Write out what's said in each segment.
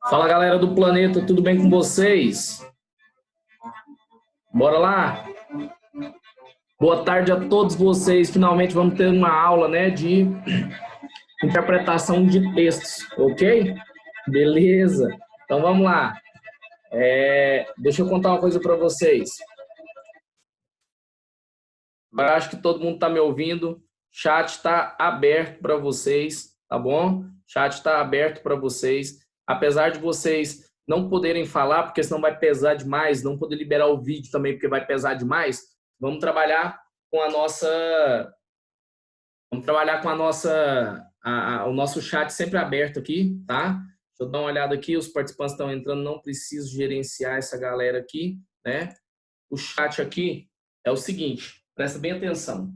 Fala, galera do planeta, tudo bem com vocês? Bora lá? Boa tarde a todos vocês. Finalmente vamos ter uma aula, né, de interpretação de textos, ok? Beleza. Então vamos lá. Deixa eu contar uma coisa para vocês. Eu acho que todo mundo está me ouvindo. Chat está aberto para vocês, tá bom? Chat está aberto para vocês. Apesar de vocês não poderem falar, porque senão vai pesar demais, não poder liberar o vídeo também, porque vai pesar demais, vamos trabalhar com a nossa... o nosso chat sempre aberto aqui, tá? Deixa eu dar uma olhada aqui, os participantes estão entrando, não preciso gerenciar essa galera aqui, né? O chat aqui é o seguinte, presta bem atenção.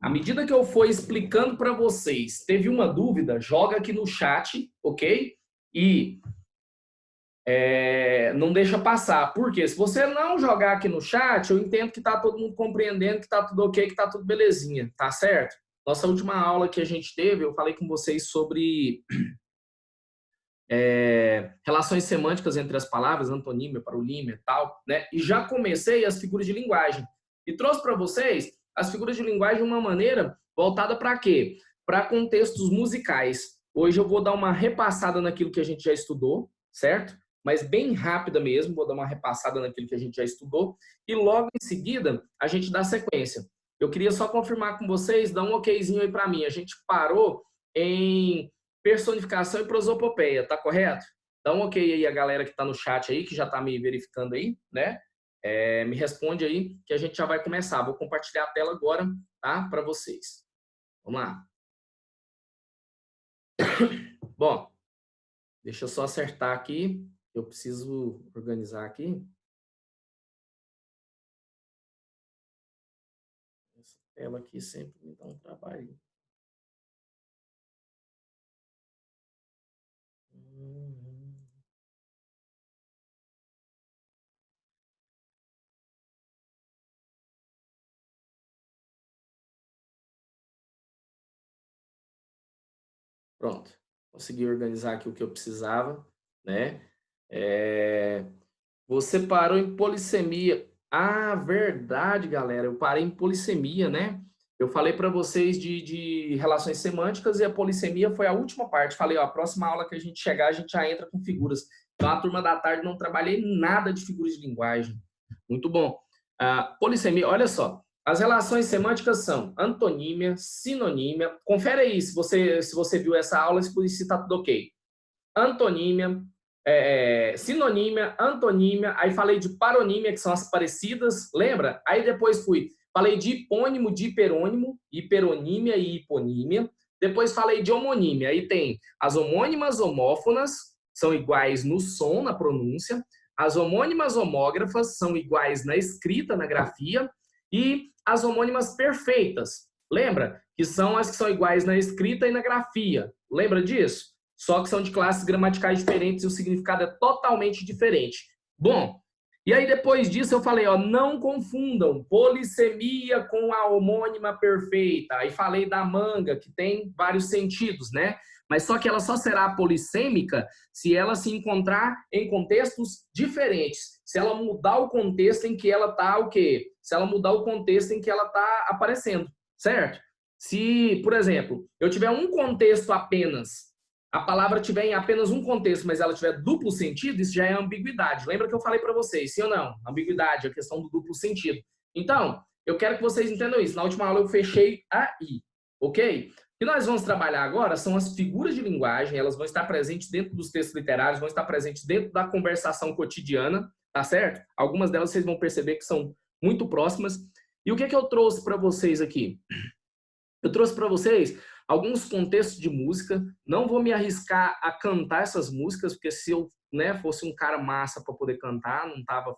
À medida que eu for explicando para vocês, teve uma dúvida, joga aqui no chat, ok? E não deixa passar. Por quê? Se você não jogar aqui no chat, eu entendo que está todo mundo compreendendo, que está tudo ok, que está tudo belezinha, tá certo? Nossa última aula que a gente teve, eu falei com vocês sobre relações semânticas entre as palavras, antonímia, paronímia e tal, né? E já comecei as figuras de linguagem. E trouxe para vocês as figuras de linguagem de uma maneira voltada para quê? Para contextos musicais. Hoje eu vou dar uma repassada naquilo que a gente já estudou, certo? Mas bem rápida mesmo, vou dar uma repassada naquilo que a gente já estudou. E logo em seguida, a gente dá sequência. Eu queria só confirmar com vocês, dá um okzinho aí para mim. A gente parou em personificação e prosopopeia, tá correto? Dá um ok aí a galera que está no chat aí, que já está me verificando aí, né? Me responde aí que a gente já vai começar. Vou compartilhar a tela agora, tá? Para vocês. Vamos lá. Bom, deixa eu só acertar aqui. Eu preciso organizar aqui. Essa tela aqui sempre me dá um trabalho. Pronto, consegui organizar aqui o que eu precisava, né? Você parou em polissemia. Ah, verdade, galera. Eu parei em polissemia, né? Eu falei para vocês de relações semânticas e a polissemia foi a última parte. Falei, ó, a próxima aula que a gente chegar, a gente já entra com figuras. Então, a turma da tarde não trabalhei nada de figuras de linguagem. Muito bom. Polissemia, olha só. As relações semânticas são antonímia, sinonímia. Confere aí se você viu essa aula, se está tudo ok. Antonímia, sinonímia, antonímia, aí falei de paronímia, que são as parecidas, lembra? Aí depois falei de hipônimo, de hiperônimo, hiperonímia e hiponímia. Depois falei de homonímia, aí tem as homônimas homófonas, são iguais no som, na pronúncia. As homônimas homógrafas são iguais na escrita, na grafia. E as homônimas perfeitas, lembra? Que são as que são iguais na escrita e na grafia. Lembra disso? Só que são de classes gramaticais diferentes e o significado é totalmente diferente. Bom, e aí depois disso eu falei, ó, não confundam polissemia com a homônima perfeita. Aí falei da manga, que tem vários sentidos, né? Mas só que ela só será polissêmica se ela se encontrar em contextos diferentes. Se ela mudar o contexto em que ela está o quê? Se ela mudar o contexto em que ela está aparecendo, certo? Se, por exemplo, eu tiver um contexto apenas, a palavra tiver em apenas um contexto, mas ela tiver duplo sentido, isso já é ambiguidade. Lembra que eu falei para vocês, sim ou não? Ambiguidade, a questão do duplo sentido. Então, eu quero que vocês entendam isso. Na última aula eu fechei aí, ok? O que nós vamos trabalhar agora são as figuras de linguagem, elas vão estar presentes dentro dos textos literários, vão estar presentes dentro da conversação cotidiana, tá certo? Algumas delas vocês vão perceber que são muito próximas. E o que eu trouxe para vocês aqui? Eu trouxe para vocês alguns contextos de música. Não vou me arriscar a cantar essas músicas, porque se eu fosse um cara massa para poder cantar, não estava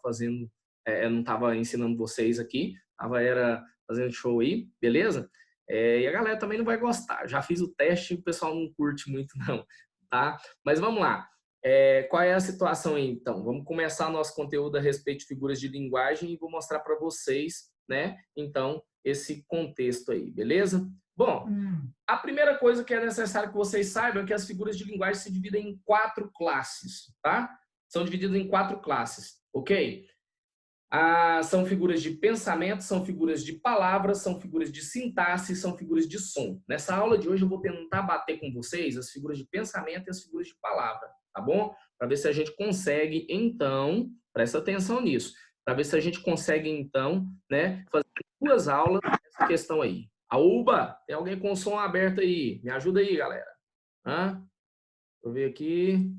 não estava ensinando vocês aqui, estava fazendo show aí, beleza? E a galera também não vai gostar. Já fiz o teste e o pessoal não curte muito, não, tá? Mas vamos lá. Qual é a situação aí, então? Vamos começar nosso conteúdo a respeito de figuras de linguagem e vou mostrar para vocês, né? Então, esse contexto aí, beleza? Bom, a primeira coisa que é necessário que vocês saibam é que as figuras de linguagem se dividem em 4 classes, tá? São divididas em 4 classes, ok? São figuras de pensamento, são figuras de palavras, são figuras de sintaxe, são figuras de som. Nessa aula de hoje eu vou tentar bater com vocês as figuras de pensamento e as figuras de palavra, tá bom? Para ver se a gente consegue, então, presta atenção nisso, para ver se a gente consegue, então, né, fazer 2 aulas nessa questão aí. Aúba, tem alguém com o som aberto aí? Me ajuda aí, galera. Deixa eu ver aqui.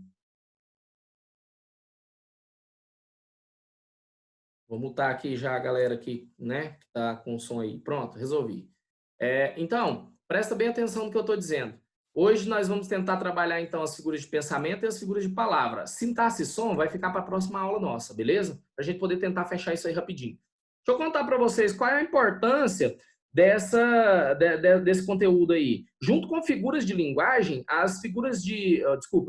Vou mutar aqui já a galera aqui, né, que tá com o som aí. Pronto, resolvi. Então, presta bem atenção no que eu estou dizendo. Hoje nós vamos tentar trabalhar, então, as figuras de pensamento e as figuras de palavra. Sintaxe e som vai ficar para a próxima aula nossa, beleza? Para a gente poder tentar fechar isso aí rapidinho. Deixa eu contar para vocês qual é a importância desse conteúdo aí. Junto com figuras de linguagem, as figuras de...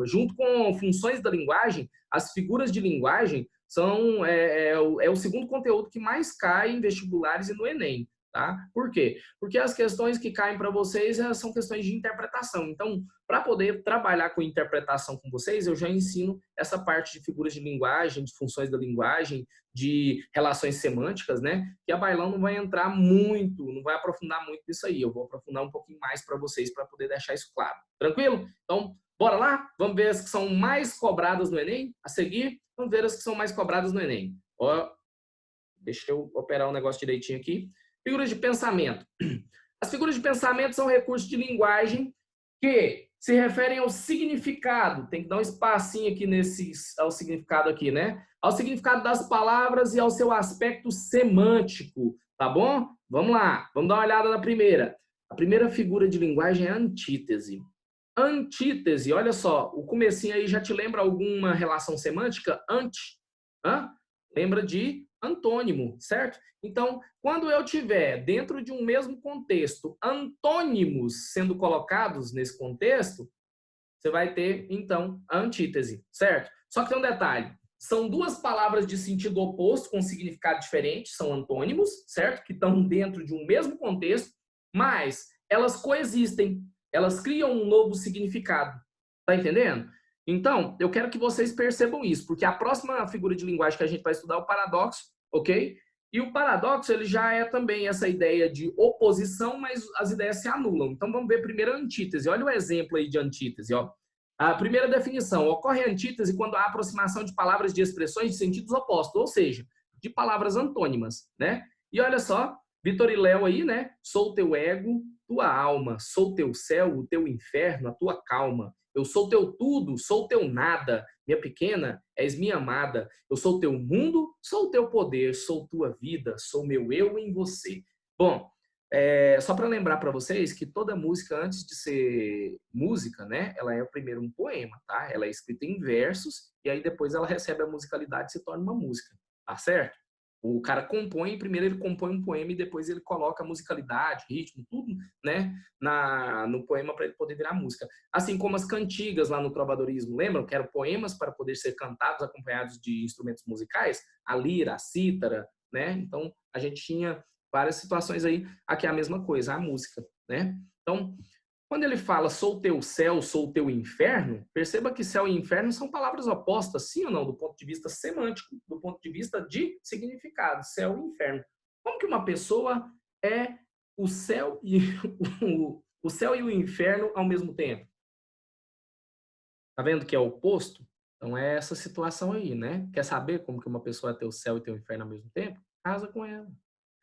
junto com funções da linguagem, as figuras de linguagem são o segundo conteúdo que mais cai em vestibulares e no Enem. Tá? Por quê? Porque as questões que caem para vocês são questões de interpretação. Então, para poder trabalhar com interpretação com vocês, eu já ensino essa parte de figuras de linguagem, de funções da linguagem, de relações semânticas, né? Que a Bailão não vai entrar muito, não vai aprofundar muito nisso aí. Eu vou aprofundar um pouquinho mais para vocês, para poder deixar isso claro. Tranquilo? Então, bora lá? Vamos ver as que são mais cobradas no Enem? A seguir, vamos ver as que são mais cobradas no Enem. Deixa eu operar um negócio direitinho aqui. Figuras de pensamento. As figuras de pensamento são recursos de linguagem que se referem ao significado. Tem que dar um espacinho aqui ao significado aqui, né? Ao significado das palavras e ao seu aspecto semântico, tá bom? Vamos lá, vamos dar uma olhada na primeira. A primeira figura de linguagem é a antítese. Antítese, olha só, o comecinho aí já te lembra alguma relação semântica? Lembra de antônimo, certo? Então, quando eu tiver dentro de um mesmo contexto antônimos sendo colocados nesse contexto, você vai ter, então, a antítese, certo? Só que tem um detalhe. São 2 palavras de sentido oposto com significado diferente, são antônimos, certo? Que estão dentro de um mesmo contexto, mas elas coexistem, elas criam um novo significado. Tá entendendo? Então, eu quero que vocês percebam isso, porque a próxima figura de linguagem que a gente vai estudar é o paradoxo, ok? E o paradoxo, ele já é também essa ideia de oposição, mas as ideias se anulam. Então, vamos ver primeiro a antítese. Olha o exemplo aí de antítese, ó. A primeira definição, ocorre a antítese quando há aproximação de palavras de expressões de sentidos opostos, ou seja, de palavras antônimas, né? E olha só, Vitor e Léo aí, né? Sou teu ego, tua alma, sou teu céu, o teu inferno, a tua calma. Eu sou teu tudo, sou teu nada. Minha pequena, és minha amada. Eu sou teu mundo, sou teu poder, sou tua vida, sou meu eu em você. Bom, só para lembrar para vocês que toda música, antes de ser música, né, ela é primeiro um poema, tá? Ela é escrita em versos e aí depois ela recebe a musicalidade e se torna uma música, tá certo? O cara compõe, primeiro ele compõe um poema e depois ele coloca a musicalidade, ritmo, tudo, né, no poema para ele poder virar música. Assim como as cantigas lá no trovadorismo, lembram que eram poemas para poder ser cantados acompanhados de instrumentos musicais? A lira, a cítara, né? Então, a gente tinha várias situações aí. Aqui é a mesma coisa, a música, né? Então, quando ele fala sou teu céu, sou teu inferno, perceba que céu e inferno são palavras opostas, sim ou não, do ponto de vista semântico, do ponto de vista de significado, céu e inferno. Como que uma pessoa é o céu e o céu e o inferno ao mesmo tempo? Tá vendo que é o oposto? Então é essa situação aí, né? Quer saber como que uma pessoa é teu céu e teu inferno ao mesmo tempo? Casa com ela.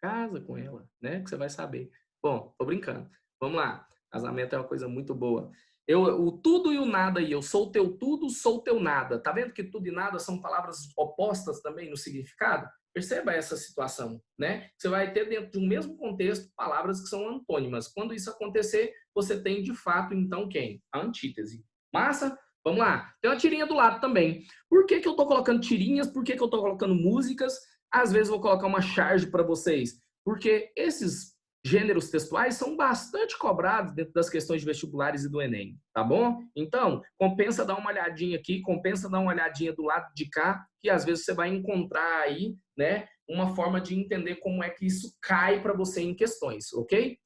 Casa com ela, né? Que você vai saber. Bom, tô brincando. Vamos lá. Casamento é uma coisa muito boa. O tudo e o nada aí. Eu sou teu tudo, sou teu nada. Tá vendo que tudo e nada são palavras opostas também no significado? Perceba essa situação, né? Você vai ter dentro de um mesmo contexto palavras que são antônimas. Quando isso acontecer, você tem de fato, então, quem? A antítese. Massa? Vamos lá. Tem uma tirinha do lado também. Por que que eu tô colocando tirinhas? Por que que eu tô colocando músicas? Às vezes vou colocar uma charge para vocês. Porque esses gêneros textuais são bastante cobrados dentro das questões de vestibulares e do Enem, tá bom? Então, compensa dar uma olhadinha aqui, compensa dar uma olhadinha do lado de cá, que às vezes você vai encontrar aí, né, uma forma de entender como é que isso cai para você em questões, ok?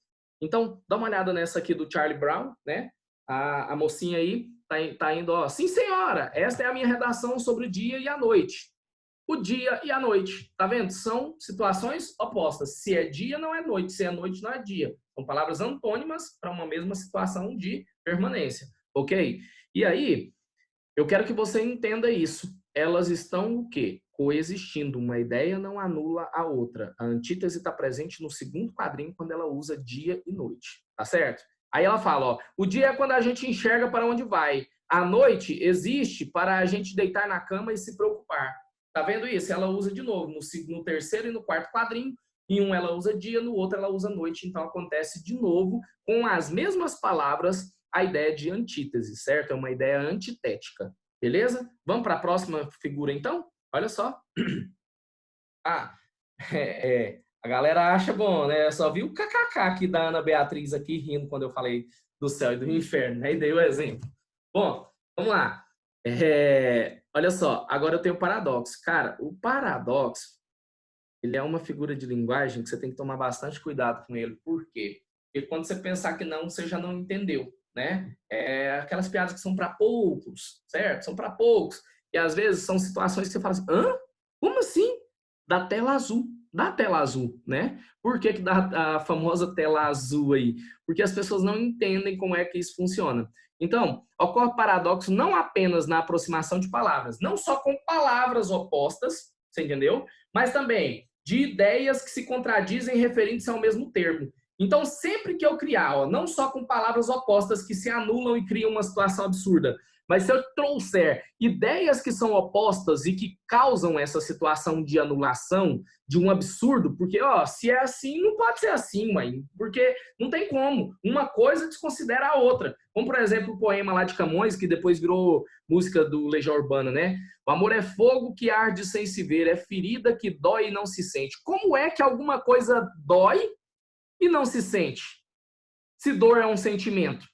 Então, dá uma olhada nessa aqui do Charlie Brown, né? A mocinha aí tá indo, ó, sim senhora, esta é a minha redação sobre o dia e a noite. O dia e a noite, tá vendo? São situações opostas. Se é dia, não é noite. Se é noite, não é dia. São palavras antônimas para uma mesma situação de permanência, ok? E aí, eu quero que você entenda isso. Elas estão o quê? Coexistindo. Uma ideia não anula a outra. A antítese está presente no segundo quadrinho quando ela usa dia e noite, tá certo? Aí ela fala, ó, o dia é quando a gente enxerga para onde vai. A noite existe para a gente deitar na cama e se preocupar. Tá vendo isso? Ela usa de novo no terceiro e no quarto quadrinho. Em um ela usa dia, no outro ela usa noite. Então acontece de novo com as mesmas palavras a ideia de antítese, certo? É uma ideia antitética, beleza? Vamos para a próxima figura então? Olha só. Ah, a galera acha bom, né? Eu só vi o kkk aqui da Ana Beatriz aqui rindo quando eu falei do céu e do inferno, né? E dei o exemplo. Bom, vamos lá. Olha só, agora eu tenho o paradoxo. Cara, o paradoxo, ele é uma figura de linguagem que você tem que tomar bastante cuidado com ele. Por quê? Porque quando você pensar que não, você já não entendeu, né? Aquelas piadas que são para poucos, certo? São para poucos. E às vezes são situações que você fala assim, hã? Como assim? Da tela azul. Da tela azul, né? Por que que dá a famosa tela azul aí? Porque as pessoas não entendem como é que isso funciona. Então, ocorre paradoxo não apenas na aproximação de palavras, não só com palavras opostas, você entendeu? Mas também de ideias que se contradizem referindo-se ao mesmo termo. Então, sempre que eu criar, ó, não só com palavras opostas que se anulam e criam uma situação absurda, mas se eu trouxer ideias que são opostas e que causam essa situação de anulação, de um absurdo, porque, ó, se é assim, não pode ser assim, mãe, porque não tem como. Uma coisa desconsidera a outra. Como, por exemplo, o poema lá de Camões, que depois virou música do Legião Urbana, né? O amor é fogo que arde sem se ver, é ferida que dói e não se sente. Como é que alguma coisa dói e não se sente? Se dor é um sentimento.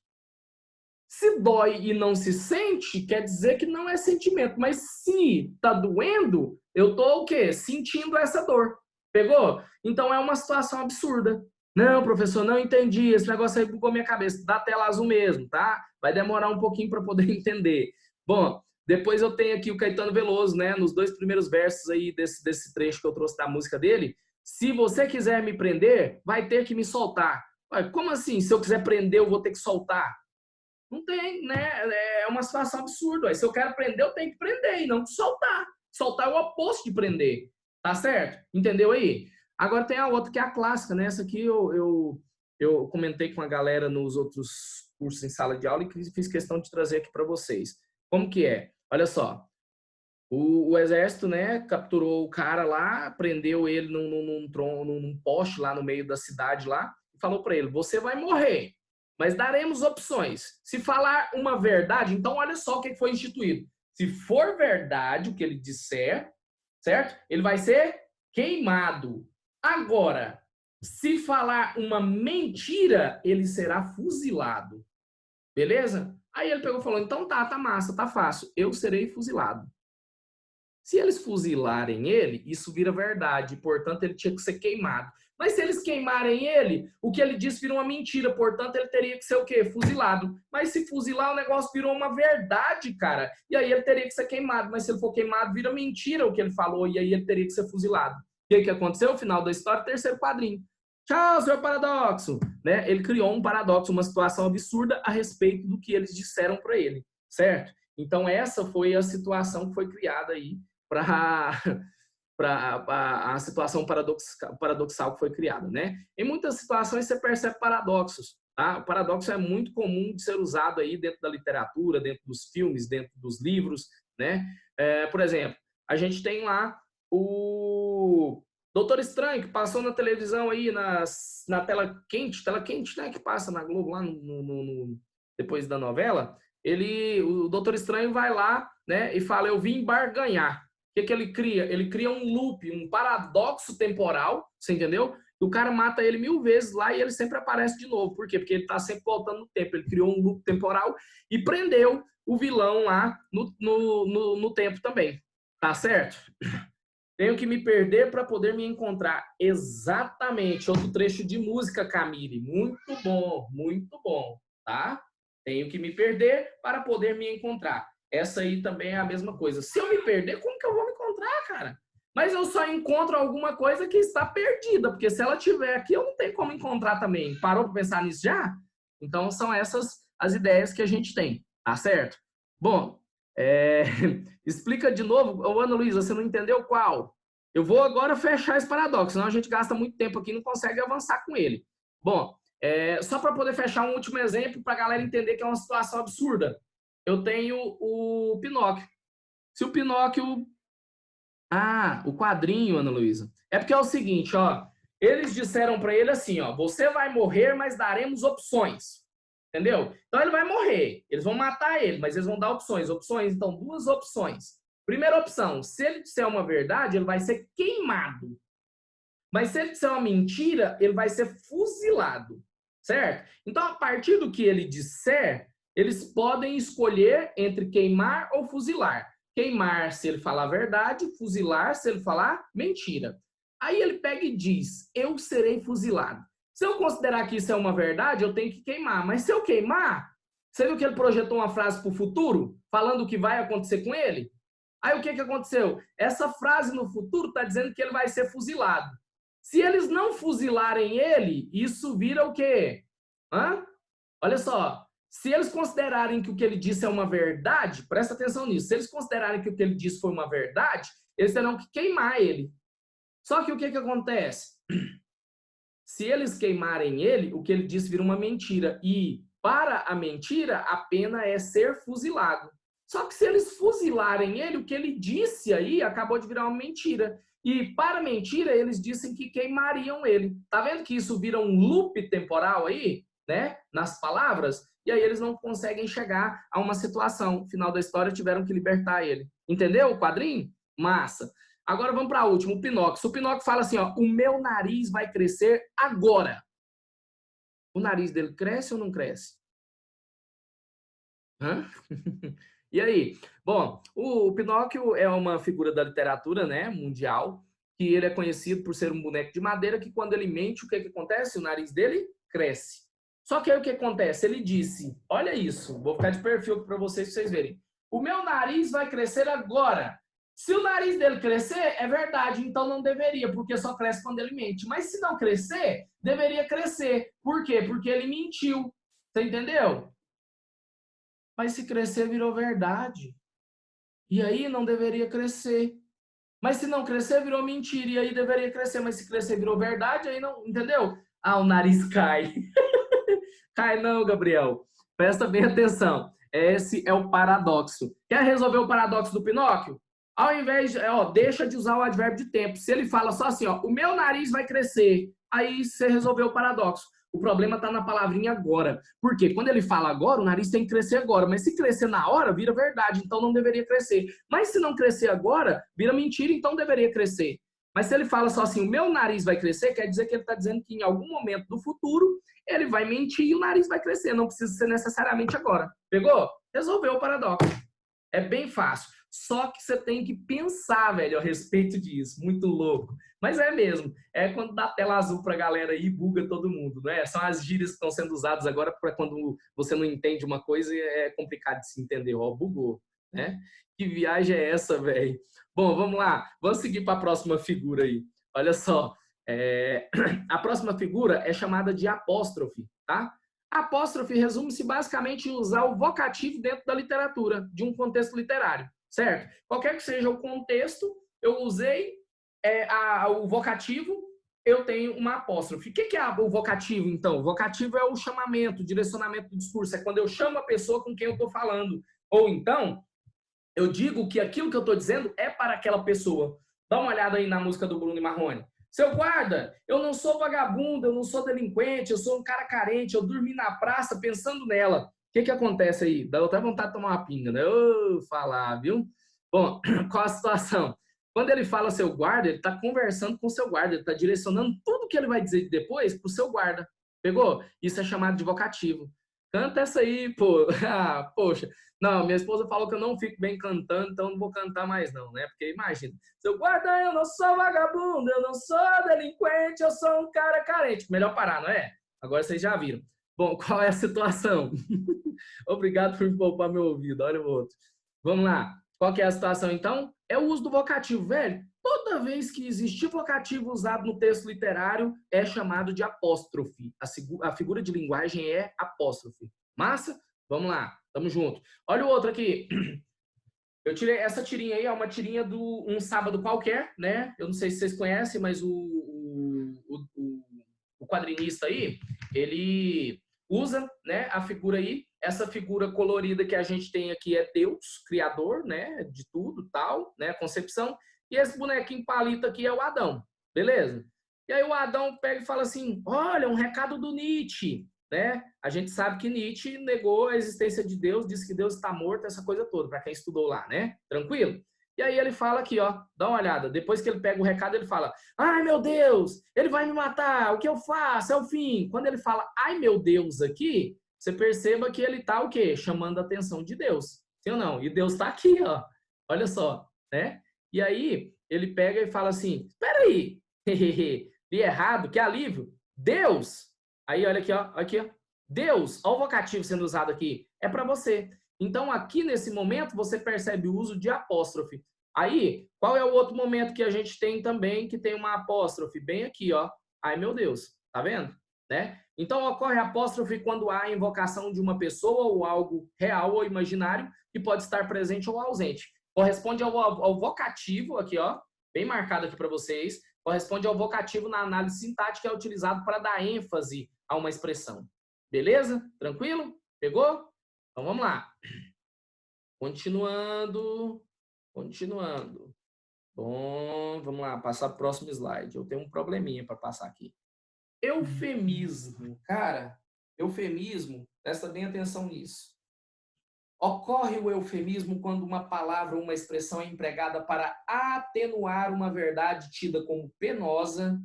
Se dói e não se sente, quer dizer que não é sentimento. Mas se tá doendo, eu tô o quê? Sentindo essa dor. Pegou? Então é uma situação absurda. Não, professor, não entendi. Esse negócio aí bugou minha cabeça. Dá tela azul mesmo, tá? Vai demorar um pouquinho para poder entender. Bom, depois eu tenho aqui o Caetano Veloso, né? Nos 2 primeiros versos aí desse trecho que eu trouxe da música dele. Se você quiser me prender, vai ter que me soltar. Como assim? Se eu quiser prender, eu vou ter que soltar? Não tem, né? É uma situação absurda. Aí, se eu quero prender, eu tenho que prender e não soltar. Soltar é o oposto de prender. Tá certo? Entendeu aí? Agora tem a outra que é a clássica, né? Essa aqui eu comentei com a galera nos outros cursos em sala de aula e fiz questão de trazer aqui para vocês. Como que é? Olha só. O exército, né, capturou o cara lá, prendeu ele num poste lá no meio da cidade lá e falou para ele: você vai morrer, mas daremos opções. Se falar uma verdade, então olha só o que foi instituído. Se for verdade o que ele disser, certo? Ele vai ser queimado. Agora, se falar uma mentira, ele será fuzilado. Beleza? Aí ele pegou e falou: então tá massa, tá fácil. Eu serei fuzilado. Se eles fuzilarem ele, isso vira verdade, portanto ele tinha que ser queimado. Mas se eles queimarem ele, o que ele disse vira uma mentira, portanto ele teria que ser o quê? Fuzilado. Mas se fuzilar, o negócio virou uma verdade, cara. E aí ele teria que ser queimado. Mas se ele for queimado, vira mentira o que ele falou, e aí ele teria que ser fuzilado. E aí o que aconteceu? O final da história, terceiro quadrinho. Tchau, senhor paradoxo. Né? Ele criou um paradoxo, uma situação absurda a respeito do que eles disseram para ele, certo? Então essa foi a situação que foi criada aí para a situação paradoxal que foi criada, né? Em muitas situações você percebe paradoxos, tá? O paradoxo é muito comum de ser usado aí dentro da literatura, dentro dos filmes, dentro dos livros, né? Por exemplo, a gente tem lá o Doutor Estranho, que passou na televisão aí, na tela quente, né, que passa na Globo lá depois da novela. O Doutor Estranho vai lá, né, e fala: eu vim barganhar. O que ele cria? Ele cria um loop, um paradoxo temporal, você entendeu? o cara mata ele 1000 vezes lá e ele sempre aparece de novo. Por quê? Porque ele está sempre voltando no tempo. Ele criou um loop temporal e prendeu o vilão lá no tempo também. Tá certo? Tenho que me perder para poder me encontrar. Exatamente. Outro trecho de música, Camille. Muito bom, tá? Tenho que me perder para poder me encontrar. Essa aí também é a mesma coisa. Se eu me perder, como que eu vou me encontrar, cara? Mas eu só encontro alguma coisa que está perdida, porque se ela estiver aqui, eu não tenho como encontrar também. Parou para pensar nisso já? Então, são essas as ideias que a gente tem, tá certo? Bom, explica de novo. Ô, Ana Luísa, você não entendeu qual? Eu vou agora fechar esse paradoxo, senão a gente gasta muito tempo aqui e não consegue avançar com ele. Bom, só para poder fechar um último exemplo para a galera entender que é uma situação absurda. Eu tenho o Pinóquio. Se o Pinóquio... Ah, o quadrinho, Ana Luísa. É porque é o seguinte, ó. Eles disseram para ele assim, ó. Você vai morrer, mas daremos opções. Entendeu? Então ele vai morrer. Eles vão matar ele, mas eles vão dar opções. Opções, então, 2 opções. Primeira opção, se ele disser uma verdade, ele vai ser queimado. Mas se ele disser uma mentira, ele vai ser fuzilado. Certo? Então, a partir do que ele disser, eles podem escolher entre queimar ou fuzilar. Queimar se ele falar a verdade, fuzilar se ele falar mentira. Aí ele pega e diz, eu serei fuzilado. Se eu considerar que isso é uma verdade, eu tenho que queimar. Mas se eu queimar, você viu que ele projetou uma frase para o futuro, falando o que vai acontecer com ele? Aí o que aconteceu? Essa frase no futuro está dizendo que ele vai ser fuzilado. Se eles não fuzilarem ele, isso vira o quê? Hã? Olha só, se eles considerarem que o que ele disse é uma verdade, presta atenção nisso, se eles considerarem que o que ele disse foi uma verdade, eles terão que queimar ele. Só que o que acontece? Se eles queimarem ele, o que ele disse vira uma mentira. E para a mentira, a pena é ser fuzilado. Só que se eles fuzilarem ele, o que ele disse aí acabou de virar uma mentira. E para a mentira, eles dissem que queimariam ele. Tá vendo que isso vira um loop temporal aí, né? Nas palavras? E aí eles não conseguem chegar a uma situação. No final da história, tiveram que libertar ele. Entendeu o quadrinho? Massa. Agora vamos para a última, o Pinóquio. Se o Pinóquio fala assim, ó, o meu nariz vai crescer agora. O nariz dele cresce ou não cresce? Hã? E aí? Bom, o Pinóquio é uma figura da literatura, né, mundial, que ele é conhecido por ser um boneco de madeira que quando ele mente, o que acontece? O nariz dele cresce. Só que aí o que acontece? Ele disse, olha isso, vou ficar de perfil para vocês verem. O meu nariz vai crescer agora. Se o nariz dele crescer, é verdade, então não deveria, porque só cresce quando ele mente. Mas se não crescer, deveria crescer. Por quê? Porque ele mentiu. Você entendeu? Mas se crescer, virou verdade. E aí não deveria crescer. Mas se não crescer, virou mentira. E aí deveria crescer. Mas se crescer, virou verdade. Aí não. Entendeu? Ah, o nariz cai. Cai não, Gabriel. Presta bem atenção. Esse é o paradoxo. Quer resolver o paradoxo do Pinóquio? Ao invés de, deixa de usar o advérbio de tempo. Se ele fala só assim, ó, o meu nariz vai crescer, aí você resolveu o paradoxo. O problema está na palavrinha agora. Por quê? Quando ele fala agora, o nariz tem que crescer agora. Mas se crescer na hora, vira verdade, então não deveria crescer. Mas se não crescer agora, vira mentira, então deveria crescer. Mas se ele fala só assim, o meu nariz vai crescer, quer dizer que ele está dizendo que em algum momento do futuro ele vai mentir e o nariz vai crescer. Não precisa ser necessariamente agora. Pegou? Resolveu o paradoxo. É bem fácil. Só que você tem que pensar, velho, a respeito disso. Muito louco. Mas é mesmo. É quando dá tela azul pra galera aí e buga todo mundo, não é? São as gírias que estão sendo usadas agora para quando você não entende uma coisa e é complicado de se entender. Ó, bugou, né? Que viagem é essa, velho? Bom, vamos lá. Vamos seguir para a próxima figura aí. Olha só. A próxima figura é chamada de apóstrofe, tá? A apóstrofe resume-se basicamente em usar o vocativo dentro da literatura, de um contexto literário, certo? Qualquer que seja o contexto, eu usei o vocativo, eu tenho uma apóstrofe. O que é o vocativo, então? O vocativo é o chamamento, o direcionamento do discurso, é quando eu chamo a pessoa com quem eu estou falando. Ou então, eu digo que aquilo que eu estou dizendo é para aquela pessoa. Dá uma olhada aí na música do Bruno e Marrone. Seu guarda, eu não sou vagabundo, eu não sou delinquente, eu sou um cara carente, eu dormi na praça pensando nela. O que acontece aí? Dá até vontade de tomar uma pinga, né? Ô, falar, viu? Bom, qual a situação? Quando ele fala seu guarda, ele está conversando com o seu guarda, ele está direcionando tudo que ele vai dizer depois para o seu guarda. Pegou? Isso é chamado de vocativo. Canta essa aí, pô. Ah, poxa. Não, minha esposa falou que eu não fico bem cantando, então não vou cantar mais não, né? Porque imagina, seu guarda, eu não sou vagabundo, eu não sou delinquente, eu sou um cara carente. Melhor parar, não é? Agora vocês já viram. Bom, qual é a situação? Obrigado por me poupar meu ouvido, olha o outro. Vamos lá. Qual que é a situação, então? É o uso do vocativo, velho. Toda vez que existe vocativo usado no texto literário, é chamado de apóstrofe. A figura de linguagem é apóstrofe. Massa? Vamos lá, tamo junto. Olha o outro aqui. Eu tirei essa tirinha aí, é uma tirinha do Um Sábado Qualquer, né? Eu não sei se vocês conhecem, mas o quadrinista aí, ele usa, né, a figura aí. Essa figura colorida que a gente tem aqui é Deus, criador, né, de tudo, tal, né, concepção. E esse bonequinho palito aqui é o Adão, beleza? E aí o Adão pega e fala assim, olha, um recado do Nietzsche, né? A gente sabe que Nietzsche negou a existência de Deus, disse que Deus está morto, essa coisa toda, para quem estudou lá, né? Tranquilo? E aí ele fala aqui, ó, dá uma olhada. Depois que ele pega o recado, ele fala, ai meu Deus, ele vai me matar, o que eu faço? É o fim. Quando ele fala, ai meu Deus aqui, você perceba que ele tá o quê? Chamando a atenção de Deus. Sim ou não? E Deus tá aqui, ó. Olha só, né? E aí ele pega e fala assim, espera aí, li errado, que alívio. Deus, aí olha aqui, ó, aqui, ó. Deus, olha o vocativo sendo usado aqui, é para você. Então, aqui nesse momento, você percebe o uso de apóstrofe. Aí, qual é o outro momento que a gente tem também que tem uma apóstrofe? Bem aqui, ó. Ai, meu Deus. Tá vendo? Né? Então, ocorre apóstrofe quando há a invocação de uma pessoa ou algo real ou imaginário que pode estar presente ou ausente. Corresponde ao vocativo, aqui, ó. Bem marcado aqui para vocês. Corresponde ao vocativo na análise sintática, que é utilizado para dar ênfase a uma expressão. Beleza? Tranquilo? Pegou? Então vamos lá. Continuando. Bom, vamos lá, passar para o próximo slide. Eu tenho um probleminha para passar aqui. Eufemismo. Cara, eufemismo, presta bem atenção nisso. Ocorre o eufemismo quando uma palavra ou uma expressão é empregada para atenuar uma verdade tida como penosa,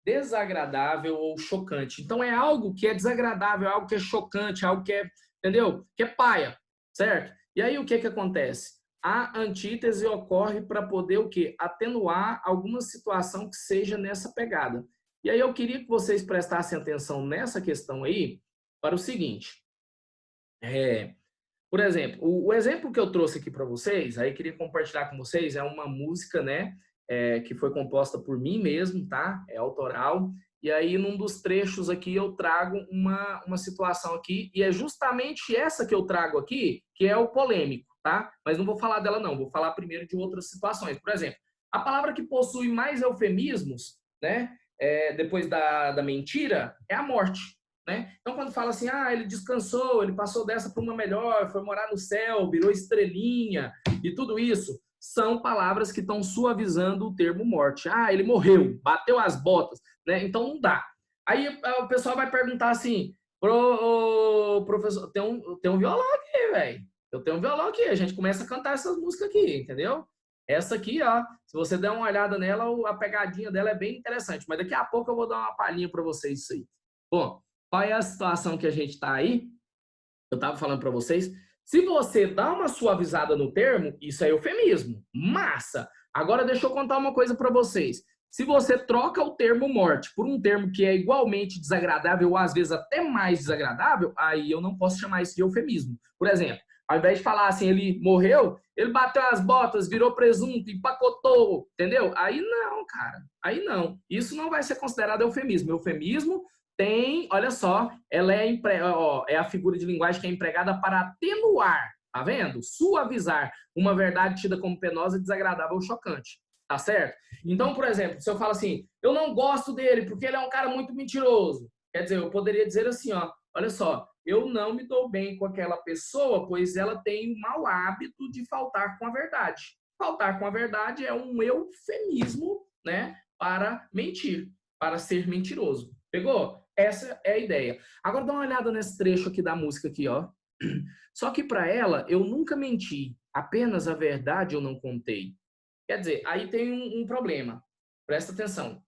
desagradável ou chocante. Então é algo que é desagradável, algo que é chocante, algo que é, entendeu? Que é paia, certo? E aí o que que acontece? A antítese ocorre para poder o quê? Atenuar alguma situação que seja nessa pegada. E aí eu queria que vocês prestassem atenção nessa questão aí para o seguinte. Por exemplo, o exemplo que eu trouxe aqui para vocês, aí queria compartilhar com vocês, é uma música, né, que foi composta por mim mesmo, tá? É autoral. E aí, num dos trechos aqui, eu trago uma situação aqui, e é justamente essa que eu trago aqui, que é o polêmico, tá? Mas não vou falar dela, não. Vou falar primeiro de outras situações. Por exemplo, a palavra que possui mais eufemismos, né, depois da mentira, é a morte. Né? Então, quando fala assim, ele descansou, ele passou dessa para uma melhor, foi morar no céu, virou estrelinha e tudo isso, são palavras que estão suavizando o termo morte. Ele morreu, bateu as botas, né? Então não dá. Aí o pessoal vai perguntar assim, professor, tem um violão aqui, velho. Eu tenho um violão aqui, a gente começa a cantar essas músicas aqui, entendeu? Essa aqui, ó, se você der uma olhada nela, a pegadinha dela é bem interessante, mas daqui a pouco eu vou dar uma palhinha para vocês isso aí. Bom, qual é a situação que a gente está aí? Eu estava falando para vocês. Se você dá uma suavizada no termo, isso é eufemismo. Massa! Agora deixa eu contar uma coisa para vocês. Se você troca o termo morte por um termo que é igualmente desagradável, ou às vezes até mais desagradável, aí eu não posso chamar isso de eufemismo. Por exemplo, ao invés de falar assim, ele morreu, ele bateu as botas, virou presunto, empacotou, entendeu? Aí não, cara. Aí não. Isso não vai ser considerado eufemismo. Eufemismo tem, olha só, ela é a figura de linguagem que é empregada para atenuar, tá vendo? Suavizar uma verdade tida como penosa, desagradável ou chocante, tá certo? Então, por exemplo, se eu falo assim, eu não gosto dele porque ele é um cara muito mentiroso, quer dizer, eu poderia dizer assim, ó, olha só, eu não me dou bem com aquela pessoa, pois ela tem o mau hábito de faltar com a verdade. Faltar com a verdade é um eufemismo, né, para mentir, para ser mentiroso. Pegou? Essa é a ideia. Agora dá uma olhada nesse trecho aqui da música aqui, ó. Só que para ela eu nunca menti, apenas a verdade eu não contei. Quer dizer, aí tem um problema. Presta atenção.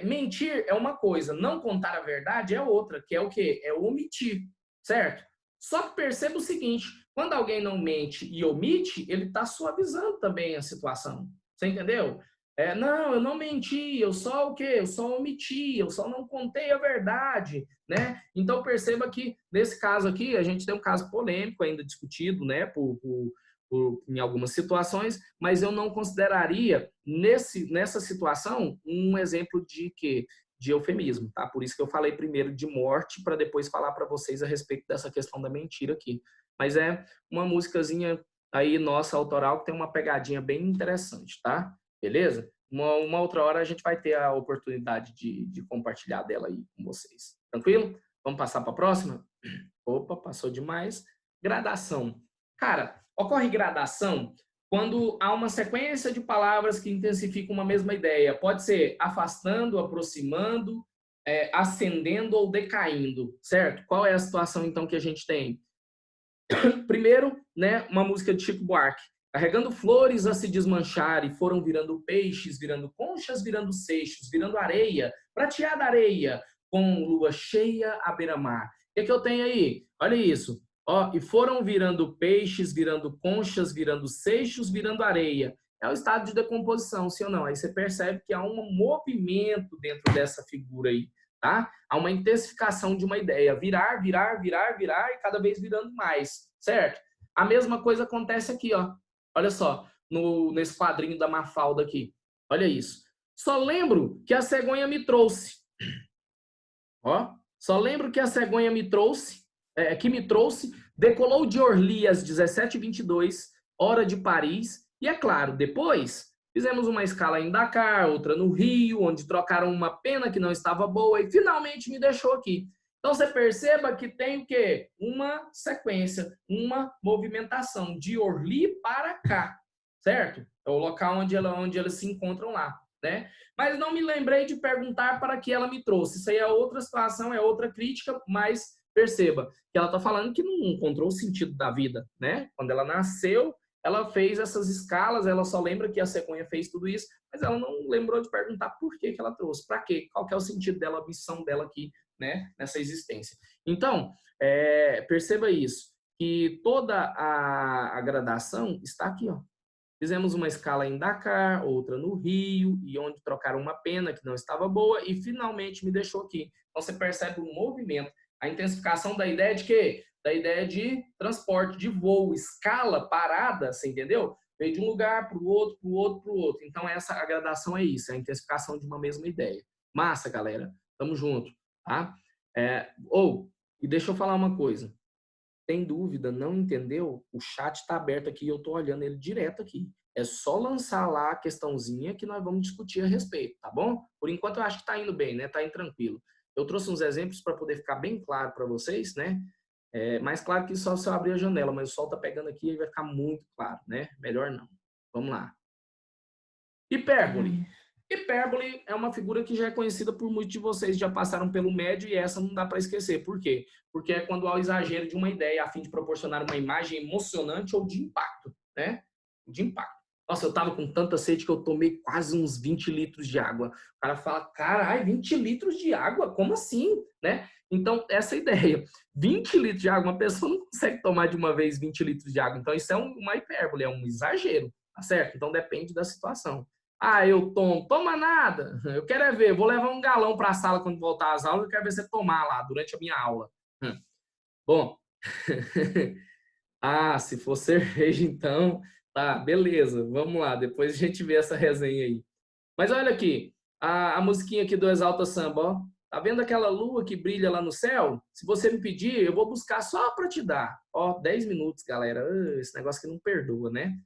Mentir é uma coisa, não contar a verdade é outra, que é o quê? É omitir, certo? Só que perceba o seguinte, quando alguém não mente e omite, ele está suavizando também a situação. Você entendeu? Não, eu não menti, eu só o quê? Eu só omiti, eu só não contei a verdade, né? Então perceba que nesse caso aqui, a gente tem um caso polêmico ainda discutido, né, em algumas situações, mas eu não consideraria nessa situação um exemplo de quê? De eufemismo, tá? Por isso que eu falei primeiro de morte, para depois falar para vocês a respeito dessa questão da mentira aqui. Mas é uma musicazinha aí nossa autoral que tem uma pegadinha bem interessante, tá? Beleza? Uma outra hora a gente vai ter a oportunidade de compartilhar dela aí com vocês. Tranquilo? Vamos passar para a próxima? Opa, passou demais. Gradação. Cara, ocorre gradação quando há uma sequência de palavras que intensificam uma mesma ideia. Pode ser afastando, aproximando, ascendendo ou decaindo, certo? Qual é a situação, então, que a gente tem? Primeiro, né, uma música de Chico Buarque. Carregando flores a se desmanchar e foram virando peixes, virando conchas, virando seixos, virando areia, prateada areia, com lua cheia à beira-mar. O que eu tenho aí? Olha isso. Ó, e foram virando peixes, virando conchas, virando seixos, virando areia. É o estado de decomposição, sim ou não? Aí você percebe que há um movimento dentro dessa figura aí, tá? Há uma intensificação de uma ideia. Virar, virar, virar, virar e cada vez virando mais, certo? A mesma coisa acontece aqui, ó. Olha só, nesse quadrinho da Mafalda aqui. Olha isso. Só lembro que a cegonha me trouxe. Ó, só lembro que a cegonha me trouxe, decolou de Orly às 17h22, hora de Paris. E é claro, depois fizemos uma escala em Dakar, outra no Rio, onde trocaram uma pena que não estava boa e finalmente me deixou aqui. Então você perceba que tem o quê? Uma sequência, uma movimentação de Orly para cá, certo? É o local onde elas se encontram lá, né? Mas não me lembrei de perguntar para que ela me trouxe. Isso aí é outra situação, é outra crítica, mas perceba que ela está falando que não encontrou o sentido da vida, né? Quando ela nasceu, ela fez essas escalas, ela só lembra que a cegonha fez tudo isso, mas ela não lembrou de perguntar por que ela trouxe, para quê, qual que é o sentido dela, a missão dela aqui, né, nessa existência. Então, perceba isso, que toda a gradação está aqui, ó. Fizemos uma escala em Dakar, outra no Rio, e onde trocaram uma pena que não estava boa, e finalmente me deixou aqui. Então você percebe o movimento, a intensificação da ideia de quê? Da ideia de transporte, de voo, escala, parada, você entendeu? Veio de um lugar para o outro, para o outro, para o outro. Então a gradação é isso, é a intensificação de uma mesma ideia. Massa, galera. Tamo junto, tá? E deixa eu falar uma coisa. Tem dúvida, não entendeu? O chat está aberto aqui e eu estou olhando ele direto aqui. É só lançar lá a questãozinha que nós vamos discutir a respeito, tá bom? Por enquanto eu acho que está indo bem, né? Está indo tranquilo. Eu trouxe uns exemplos para poder ficar bem claro para vocês, né? Mais claro que só se eu abrir a janela, mas o sol está pegando aqui e vai ficar muito claro, né? Melhor não. Vamos lá. Hipérbole. Hipérbole é uma figura que já é conhecida por muitos de vocês, já passaram pelo médio e essa não dá para esquecer. Por quê? Porque é quando há o exagero de uma ideia a fim de proporcionar uma imagem emocionante ou de impacto, né? De impacto. Nossa, eu tava com tanta sede que eu tomei quase uns 20 litros de água. O cara fala, caralho, 20 litros de água? Como assim? Né? Então, essa é a ideia. 20 litros de água, uma pessoa não consegue tomar de uma vez 20 litros de água. Então, isso é uma hipérbole, é um exagero, tá certo? Então, depende da situação. Ah, eu tomo. Toma nada. Eu quero é ver. Vou levar um galão para a sala quando voltar às aulas. Eu quero ver você tomar lá durante a minha aula. Bom. Ah, se for cerveja, então. Tá, beleza. Vamos lá. Depois a gente vê essa resenha aí. Mas olha aqui. A musiquinha aqui do Exalta Samba, ó. Tá vendo aquela lua que brilha lá no céu? Se você me pedir, eu vou buscar só para te dar. Ó, 10 minutos, galera. Esse negócio que não perdoa, né?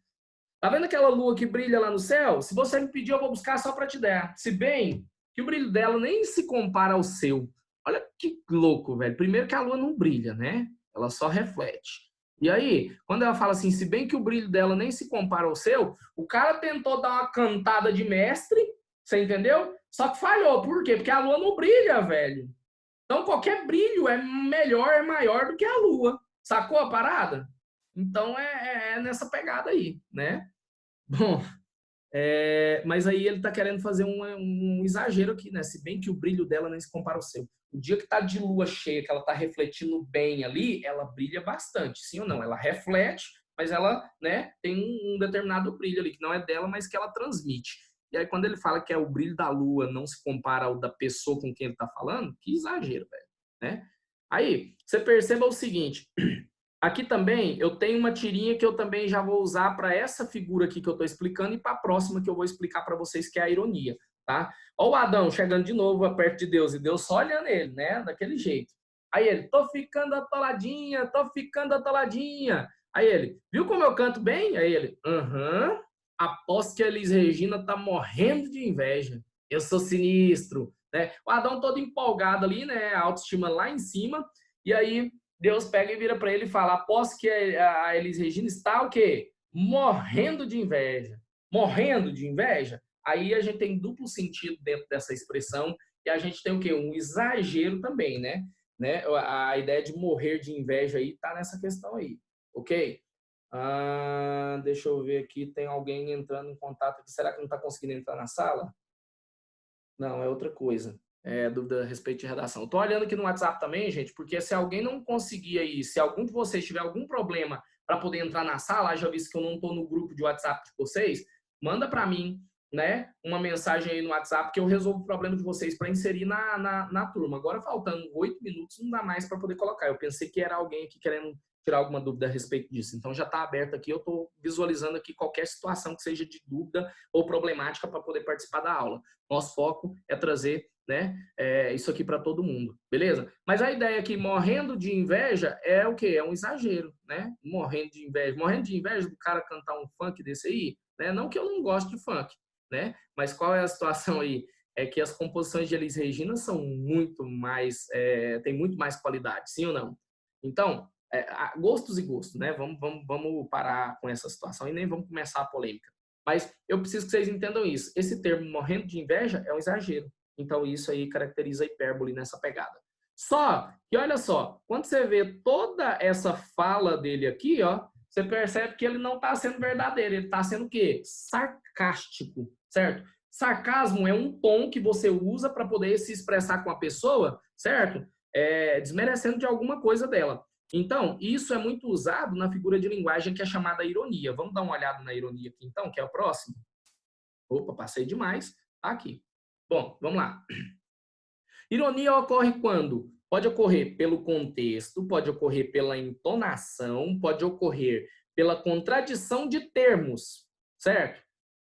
Tá vendo aquela lua que brilha lá no céu? Se você me pedir, eu vou buscar só para te dar. Se bem que o brilho dela nem se compara ao seu. Olha que louco, velho. Primeiro que a lua não brilha, né? Ela só reflete. E aí, quando ela fala assim, se bem que o brilho dela nem se compara ao seu, o cara tentou dar uma cantada de mestre, você entendeu? Só que falhou. Por quê? Porque a lua não brilha, velho. Então, qualquer brilho é melhor, é maior do que a lua. Sacou a parada? Então, é nessa pegada aí, né? Bom, Mas aí ele está querendo fazer um exagero aqui, né? Se bem que o brilho dela nem se compara ao seu. O dia que está de lua cheia, que ela está refletindo bem ali, ela brilha bastante, sim ou não? Ela reflete, mas ela, né, tem um determinado brilho ali, que não é dela, mas que ela transmite. E aí, quando ele fala que é o brilho da lua não se compara ao da pessoa com quem ele está falando, que exagero, velho, né? Aí, você perceba o seguinte, aqui também eu tenho uma tirinha que eu também já vou usar para essa figura aqui que eu estou explicando e para a próxima que eu vou explicar para vocês, que é a ironia, tá? Olha o Adão chegando de novo perto de Deus e Deus só olhando ele, né? Daquele jeito. Aí ele, tô ficando atoladinha, tô ficando atoladinha. Aí ele, viu como eu canto bem? Aí ele, aham. Aposto que a Elis Regina tá morrendo de inveja. Eu sou sinistro, né? O Adão todo empolgado ali, né? A autoestima lá em cima. E aí Deus pega e vira para ele e fala: aposto que a Elis Regina está o quê? Morrendo de inveja. Morrendo de inveja? Aí a gente tem duplo sentido dentro dessa expressão e a gente tem o quê? Um exagero também, né? A ideia de morrer de inveja aí está nessa questão aí, ok? Deixa eu ver aqui, tem alguém entrando em contato aqui. Será que não está conseguindo entrar na sala? Não, é outra coisa. É dúvida a respeito de redação. Estou olhando aqui no WhatsApp também, gente, porque se alguém não conseguir aí, se algum de vocês tiver algum problema para poder entrar na sala, já visto que eu não estou no grupo de WhatsApp de vocês, manda para mim, né, uma mensagem aí no WhatsApp que eu resolvo o problema de vocês para inserir na turma. Agora, faltando 8 minutos, não dá mais para poder colocar. Eu pensei que era alguém aqui querendo tirar alguma dúvida a respeito disso. Então, já está aberto aqui, eu estou visualizando aqui qualquer situação que seja de dúvida ou problemática para poder participar da aula. Nosso foco é trazer, né, isso aqui para todo mundo, beleza? Mas a ideia aqui, morrendo de inveja, é o quê? É um exagero, né? Morrendo de inveja do cara cantar um funk desse aí, né? Não que eu não goste de funk, né? Mas qual é a situação aí? É que as composições de Elis Regina são muito mais, tem muito mais qualidade, sim ou não? Então, gostos e gostos, né? Vamos parar com essa situação e nem vamos começar a polêmica. Mas eu preciso que vocês entendam isso. Esse termo morrendo de inveja é um exagero. Então, isso aí caracteriza a hipérbole nessa pegada. Só que, olha só, quando você vê toda essa fala dele aqui, ó, você percebe que ele não está sendo verdadeiro. Ele está sendo o quê? Sarcástico, certo? Sarcasmo é um tom que você usa para poder se expressar com a pessoa, certo? Desmerecendo de alguma coisa dela. Então, isso é muito usado na figura de linguagem que é chamada ironia. Vamos dar uma olhada na ironia aqui, então, que é o próximo. Opa, passei demais. Tá aqui. Bom, vamos lá. Ironia ocorre quando? Pode ocorrer pelo contexto, pode ocorrer pela entonação, pode ocorrer pela contradição de termos, certo?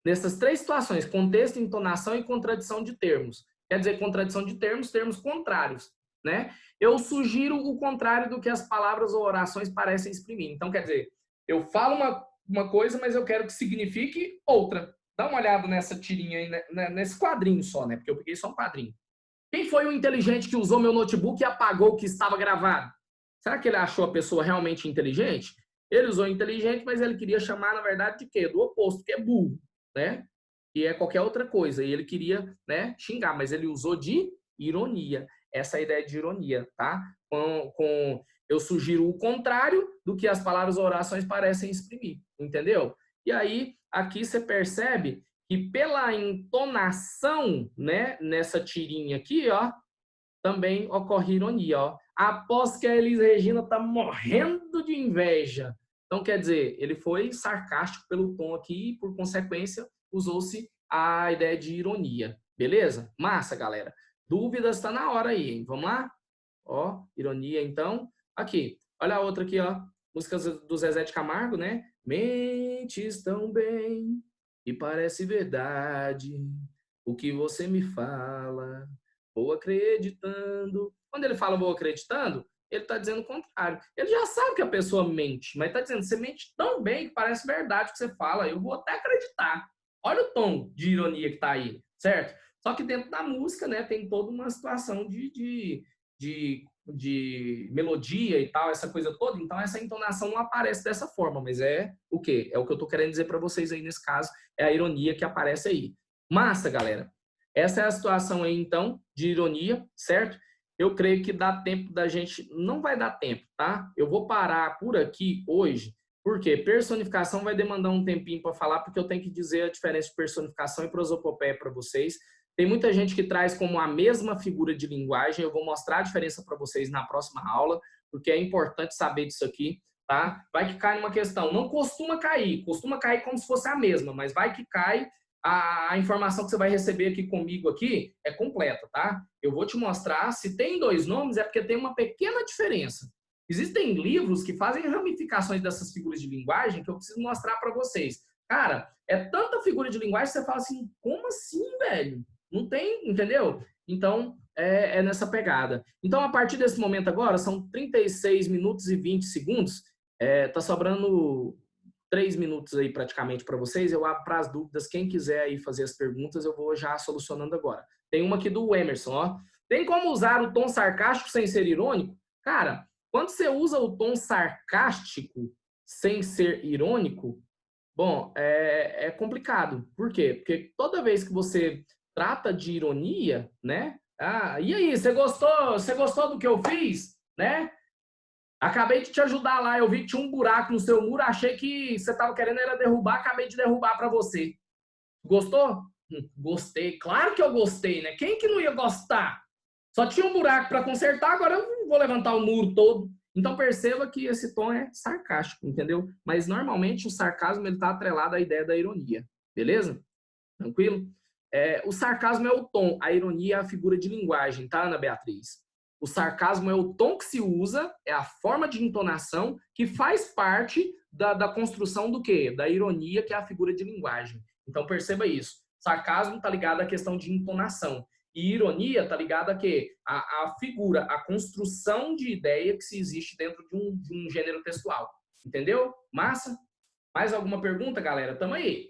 Nessas três situações, contexto, entonação e contradição de termos. Quer dizer, contradição de termos, termos contrários, né? Eu sugiro o contrário do que as palavras ou orações parecem exprimir. Então, quer dizer, eu falo uma coisa, mas eu quero que signifique outra. Dá uma olhada nessa tirinha aí, né? Nesse quadrinho só, né? Porque eu peguei só um quadrinho. Quem foi o inteligente que usou meu notebook e apagou o que estava gravado? Será que ele achou a pessoa realmente inteligente? Ele usou inteligente, mas ele queria chamar, na verdade, de quê? Do oposto, que é burro, né? E é qualquer outra coisa. E ele queria, né, xingar, mas ele usou de ironia. Essa é a ideia de ironia, tá? Eu sugiro o contrário do que as palavras ou orações parecem exprimir, entendeu? E aí, aqui você percebe que pela entonação, né, nessa tirinha aqui, ó, também ocorre ironia, ó. Após que a Elis Regina tá morrendo de inveja. Então, quer dizer, ele foi sarcástico pelo tom aqui e, por consequência, usou-se a ideia de ironia. Beleza? Massa, galera. Dúvidas está na hora aí, hein? Vamos lá? Ó, ironia, então. Aqui, olha a outra aqui, ó. Músicas do Zezé de Camargo, né? Mentes tão bem e parece verdade o que você me fala. Vou acreditando. Quando ele fala vou acreditando, ele está dizendo o contrário. Ele já sabe que a pessoa mente, mas está dizendo, você mente tão bem que parece verdade o que você fala, eu vou até acreditar. Olha o tom de ironia que está aí, certo? Só que dentro da música, né, tem toda uma situação de melodia e tal, essa coisa toda, então essa entonação não aparece dessa forma, mas é o quê? É o que eu estou querendo dizer para vocês aí nesse caso, é a ironia que aparece aí. Massa, galera! Essa é a situação aí, então, de ironia, certo? Eu creio que dá tempo da gente... Não vai dar tempo, tá? Eu vou parar por aqui hoje, Por quê? Personificação vai demandar um tempinho para falar, porque eu tenho que dizer a diferença de personificação e prosopopeia para vocês. Tem muita gente que traz como a mesma figura de linguagem. Eu vou mostrar a diferença para vocês na próxima aula, porque é importante saber disso aqui, tá? Vai que cai numa questão. Não costuma cair como se fosse a mesma, mas vai que cai. A informação que você vai receber aqui comigo aqui é completa, tá? Eu vou te mostrar. Se tem dois nomes, é porque tem uma pequena diferença. Existem livros que fazem ramificações dessas figuras de linguagem que eu preciso mostrar para vocês. Cara, é tanta figura de linguagem que você fala assim, como assim, velho? Não tem, entendeu? Então, é nessa pegada. Então, a partir desse momento agora, são 36 minutos e 20 segundos. Tá sobrando 3 minutos aí praticamente para vocês. Eu abro para as dúvidas. Quem quiser aí fazer as perguntas, eu vou já solucionando agora. Tem uma aqui do Emerson, ó. Tem como usar o tom sarcástico sem ser irônico? Cara, quando você usa o tom sarcástico sem ser irônico, bom, é complicado. Por quê? Porque toda vez que você trata de ironia, né? Ah, e aí, você gostou? Você gostou do que eu fiz? Né? Acabei de te ajudar lá, eu vi que tinha um buraco no seu muro, achei que você estava querendo era derrubar, acabei de derrubar para você. Gostou? Gostei. Claro que eu gostei, né? Quem que não ia gostar? Só tinha um buraco para consertar, agora eu não vou levantar o muro todo. Então perceba que esse tom é sarcástico, entendeu? Mas normalmente o sarcasmo ele está atrelado à ideia da ironia, beleza? Tranquilo? O sarcasmo é o tom, a ironia é a figura de linguagem, tá, Ana Beatriz? O sarcasmo é o tom que se usa, é a forma de entonação que faz parte da construção do quê? Da ironia, que é a figura de linguagem. Então perceba isso. Sarcasmo está ligado à questão de entonação. E ironia está ligada a quê? A figura, a construção de ideia que se existe dentro de um gênero textual. Entendeu? Massa? Mais alguma pergunta, galera? Tamo aí.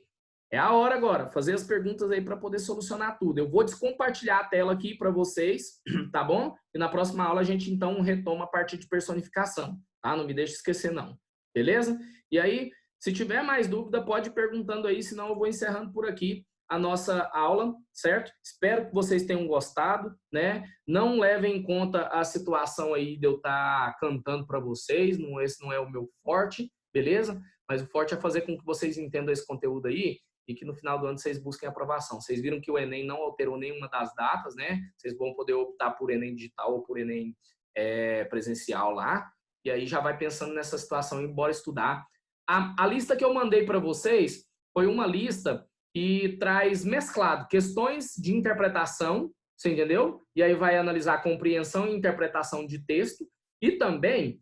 É a hora agora, fazer as perguntas aí para poder solucionar tudo. Eu vou descompartilhar a tela aqui para vocês, tá bom? E na próxima aula a gente então retoma a parte de personificação, tá? Não me deixe esquecer não, beleza? E aí, se tiver mais dúvida, pode ir perguntando aí, senão eu vou encerrando por aqui a nossa aula, certo? Espero que vocês tenham gostado, né? Não levem em conta a situação aí de eu estar cantando para vocês, esse não é o meu forte, beleza? Mas o forte é fazer com que vocês entendam esse conteúdo aí e que no final do ano vocês busquem aprovação. Vocês viram que o Enem não alterou nenhuma das datas, né? Vocês vão poder optar por Enem digital ou por Enem presencial lá, e aí já vai pensando nessa situação, embora estudar. A lista que eu mandei para vocês foi uma lista que traz mesclado questões de interpretação, você entendeu? E aí vai analisar compreensão e interpretação de texto, e também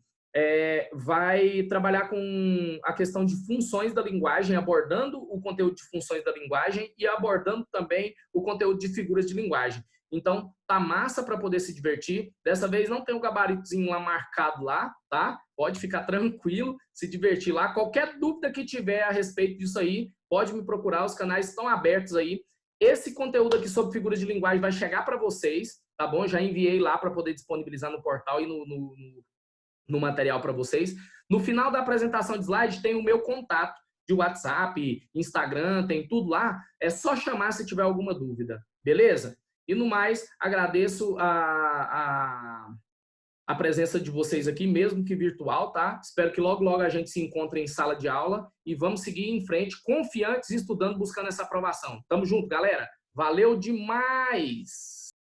vai trabalhar com a questão de funções da linguagem, abordando o conteúdo de funções da linguagem e abordando também o conteúdo de figuras de linguagem. Então, tá massa para poder se divertir. Dessa vez não tem o gabaritozinho lá marcado lá, tá? Pode ficar tranquilo, se divertir lá. Qualquer dúvida que tiver a respeito disso aí, pode me procurar, os canais estão abertos aí. Esse conteúdo aqui sobre figuras de linguagem vai chegar para vocês, tá bom? Já enviei lá para poder disponibilizar no portal e no material para vocês. No final da apresentação de slide tem o meu contato de WhatsApp, Instagram, tem tudo lá. É só chamar se tiver alguma dúvida, beleza? E no mais, agradeço a presença de vocês aqui, mesmo que virtual, tá? Espero que logo, logo a gente se encontre em sala de aula e vamos seguir em frente, confiantes, estudando, buscando essa aprovação. Tamo junto, galera. Valeu demais!